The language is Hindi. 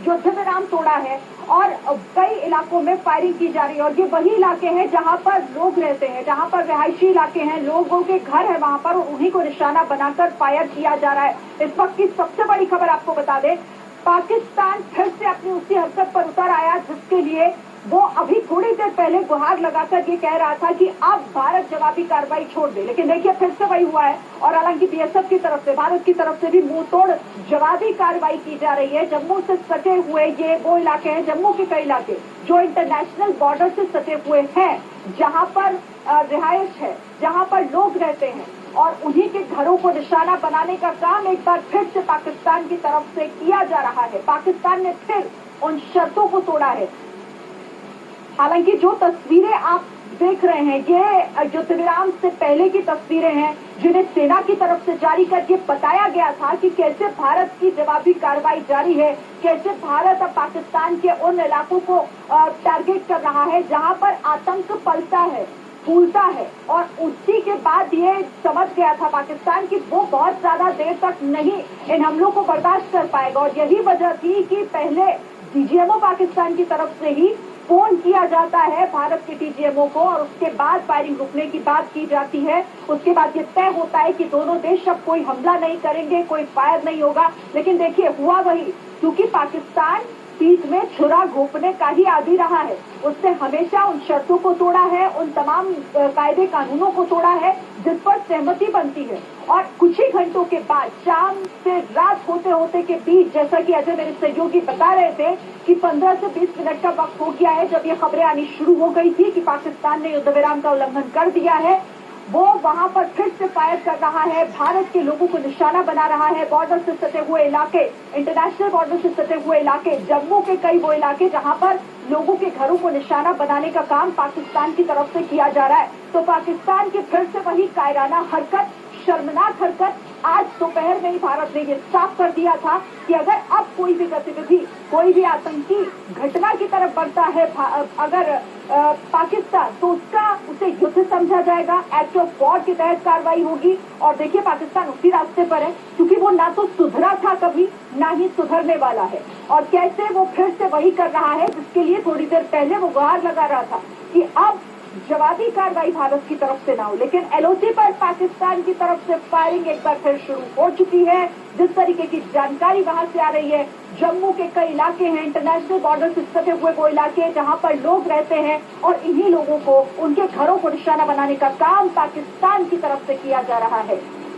युद्ध विराम तोड़ा है और कई इलाकों में फायरिंग की जा रही है। और ये वही इलाके हैं जहां पर लोग रहते हैं, जहां पर रिहायशी इलाके हैं, लोगों के घर है वहां पर, और उन्हीं को निशाना बनाकर फायर किया जा रहा है। इस वक्त की सबसे बड़ी खबर आपको बता दें, पाकिस्तान फिर से अपनी उसी हरकत पर उतर आया जिसके लिए वो अभी थोड़ी देर पहले गुहार लगाकर ये कह रहा था कि अब भारत जवाबी कार्रवाई छोड़ दे। लेकिन देखिए फिर से वही हुआ है। और हालांकि बीएसएफ की तरफ से, भारत की तरफ से भी मुंह तोड़ जवाबी कार्रवाई की जा रही है। जम्मू से सटे हुए ये वो इलाके हैं, जम्मू के कई इलाके जो इंटरनेशनल बॉर्डर से सटे हुए हैं, जहां पर रिहायश है, जहां पर लोग रहते हैं, और उन्हीं के घरों को निशाना बनाने का काम एक बार फिर से पाकिस्तान की तरफ से किया जा रहा है। पाकिस्तान ने फिर उन शर्तों को तोड़ा है। हालांकि जो तस्वीरें आप देख रहे हैं ये युद्ध विराम से पहले की तस्वीरें हैं, जिन्हें सेना की तरफ से जारी करके बताया गया था कि कैसे भारत की जवाबी कार्रवाई जारी है, कैसे भारत अब पाकिस्तान के उन इलाकों को टारगेट कर रहा है जहां पर आतंक पलता है, फूलता है। और उसी के बाद ये समझ गया था पाकिस्तान कि वो बहुत ज्यादा देर तक नहीं इन हमलों को बर्दाश्त कर पाएगा। और यही वजह थी कि पहले डीजीएमओ पाकिस्तान की तरफ से ही फोन किया जाता है भारत के डीजीएमओ को, और उसके बाद फायरिंग रुकने की बात की जाती है। उसके बाद ये तय होता है कि दोनों देश अब कोई हमला नहीं करेंगे, कोई फायर नहीं होगा। लेकिन देखिए हुआ वही, क्योंकि पाकिस्तान पीठ में छुरा घोंपने का ही आदी रहा है। उसने हमेशा उन शर्तों को तोड़ा है, उन तमाम कायदे कानूनों को तोड़ा है जिस पर सहमति बनती है। और कुछ ही घंटों के बाद, शाम से रात होते होते के बीच, जैसा कि अजय मेरे सहयोगी बता रहे थे कि 15 से 20 मिनट का वक्त हो गया है जब ये खबरें आनी शुरू हो गई थी कि पाकिस्तान ने युद्ध विराम का उल्लंघन कर दिया है। वो वहां पर फिर से फायर कर रहा है, भारत के लोगों को निशाना बना रहा है। बॉर्डर से सटे हुए इलाके, इंटरनेशनल बॉर्डर से सटे हुए इलाके, जम्मू के कई वो इलाके जहां पर लोगों के घरों को निशाना बनाने का काम पाकिस्तान की तरफ से किया जा रहा है। तो पाकिस्तान की फिर से वही कायराना हरकत, शर्मनाक हरकत। आज दोपहर में ही भारत ने ये साफ कर दिया था कि अगर अब कोई भी गतिविधि, कोई भी आतंकी घटना की तरफ बढ़ता है अगर पाकिस्तान, तो उसे युद्ध समझा जाएगा, एक्ट ऑफ वॉर के तहत कार्रवाई होगी। और देखिए पाकिस्तान उसी रास्ते पर है, क्योंकि वो ना तो सुधरा था कभी, ना ही सुधरने वाला है। और कैसे वो फिर से वही कर रहा है जिसके लिए थोड़ी देर पहले वो गुहार लगा रहा था कि अब जवाबी कार्रवाई भारत की तरफ से ना हो। लेकिन एलओसी पर पाकिस्तान की तरफ से फायरिंग एक बार फिर शुरू हो चुकी है। जिस तरीके की जानकारी वहां से आ रही है, जम्मू के कई इलाके हैं, इंटरनेशनल बॉर्डर से सटे हुए वो इलाके जहां पर लोग रहते हैं, और इन्हीं लोगों को, उनके घरों को निशाना बनाने का काम पाकिस्तान की तरफ से किया जा रहा है।